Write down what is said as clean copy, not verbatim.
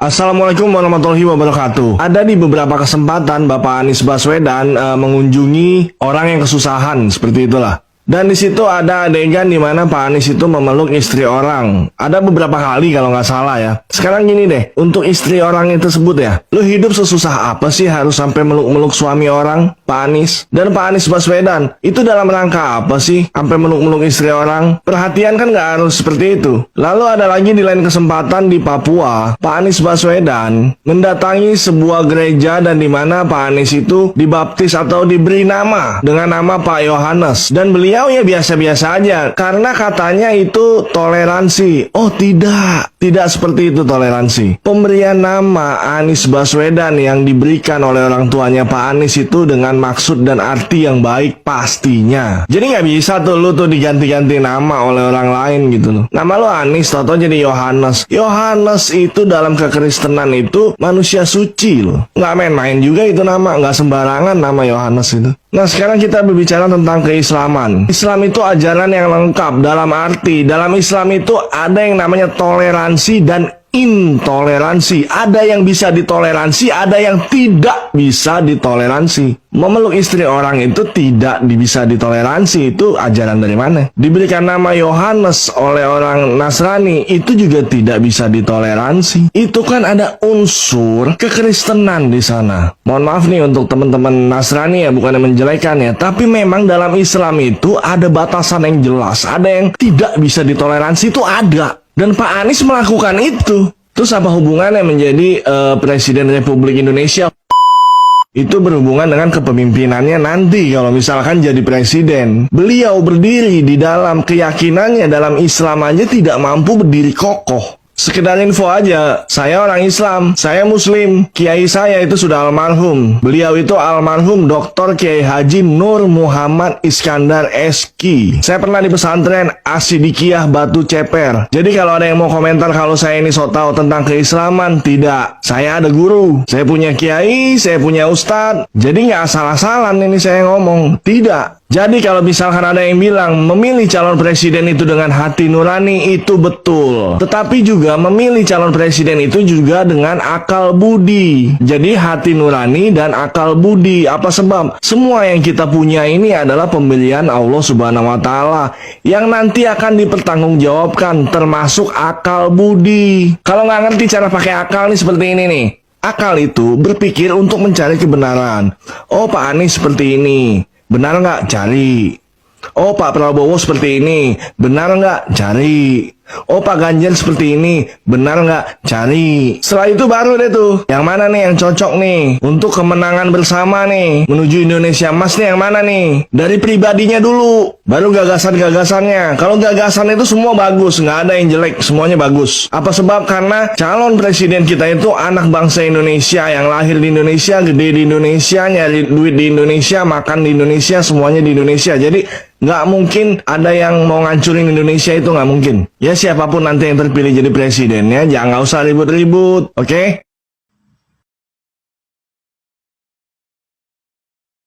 Assalamualaikum warahmatullahi wabarakatuh. Ada di beberapa kesempatan Bapak Anies Baswedan mengunjungi orang yang kesusahan, seperti itulah. Dan di situ ada adegan di mana Pak Anies itu memeluk istri orang. Ada beberapa kali kalau nggak salah ya. Sekarang gini deh, untuk istri orang itu tersebut ya, lu hidup sesusah apa sih harus sampai meluk-meluk suami orang, Pak Anies? Dan Pak Anies Baswedan, itu dalam rangka apa sih sampai meluk-meluk istri orang? Perhatian kan nggak harus seperti itu. Lalu ada lagi di lain kesempatan di Papua, Pak Anies Baswedan mendatangi sebuah gereja dan di mana Pak Anies itu dibaptis atau diberi nama dengan nama Pak Yohanes. Dan beliau ya biasa-biasa aja karena katanya itu toleransi. Oh tidak seperti itu toleransi. Pemberian nama Anies Baswedan yang diberikan oleh orang tuanya Pak Anies itu dengan maksud dan arti yang baik pastinya. Jadi nggak bisa tuh lu tuh diganti-ganti nama oleh orang lain gitu loh. Nama lu Anies atau jadi Yohanes. Yohanes itu dalam kekristenan itu manusia suci loh. Nggak main-main juga itu nama, nggak sembarangan nama Yohanes itu. Nah sekarang kita berbicara tentang keislaman. Islam itu ajaran yang lengkap dalam arti dalam Islam itu ada yang namanya toleransi dan intoleransi. Ada yang bisa ditoleransi, ada yang tidak bisa ditoleransi. Memeluk istri orang itu tidak bisa ditoleransi. Itu ajaran dari mana? Diberikan nama Yohanes oleh orang Nasrani itu juga tidak bisa ditoleransi. Itu kan ada unsur kekristenan di sana. Mohon maaf nih untuk teman-teman Nasrani ya, bukannya menjelekan ya, tapi memang dalam Islam itu ada batasan yang jelas. Ada yang tidak bisa ditoleransi, itu ada. Dan Pak Anies melakukan itu. Terus apa hubungannya menjadi Presiden Republik Indonesia? Itu berhubungan dengan kepemimpinannya nanti kalau misalkan jadi presiden. Beliau berdiri di dalam keyakinannya dalam Islam aja tidak mampu berdiri kokoh. Sekedar info aja, saya orang Islam, saya Muslim, kiai saya itu sudah almarhum. Beliau itu almarhum Dr. Kiai Haji Nur Muhammad Iskandar SQ. Saya pernah di pesantren Asidikiyah Batu Ceper. Jadi kalau ada yang mau komentar kalau saya ini sok tahu tentang keislaman, tidak. Saya ada guru, saya punya kiai, saya punya ustadz. Jadi nggak asal-asalan ini saya ngomong, tidak. Jadi kalau misalkan ada yang bilang memilih calon presiden itu dengan hati nurani, itu betul. Tetapi juga memilih calon presiden itu juga dengan akal budi. Jadi hati nurani dan akal budi. Apa sebab? Semua yang kita punya ini adalah pemberian Allah Subhanahu wa Ta'ala yang nanti akan dipertanggungjawabkan, termasuk akal budi. Kalau nggak ngerti cara pakai akal nih seperti ini nih. Akal itu berpikir untuk mencari kebenaran. Oh Pak Anies seperti ini, benar nggak? Cari. Oh Pak Prabowo seperti ini, benar nggak? Cari. Oh Pak Ganjar seperti ini, benar nggak? Cari. Setelah itu baru deh tuh, yang mana nih yang cocok nih untuk kemenangan bersama nih menuju Indonesia Emas nih, yang mana nih? Dari pribadinya dulu, baru gagasan-gagasannya. Kalau gagasan itu semua bagus, nggak ada yang jelek, semuanya bagus. Apa sebab? Karena calon presiden kita itu anak bangsa Indonesia yang lahir di Indonesia, gede di Indonesia, nyari duit di Indonesia, makan di Indonesia, semuanya di Indonesia. Jadi nggak mungkin ada yang mau ngancurin Indonesia, itu nggak mungkin. Ya siapapun nanti yang terpilih jadi presidennya, jangan usah ribut-ribut, oke?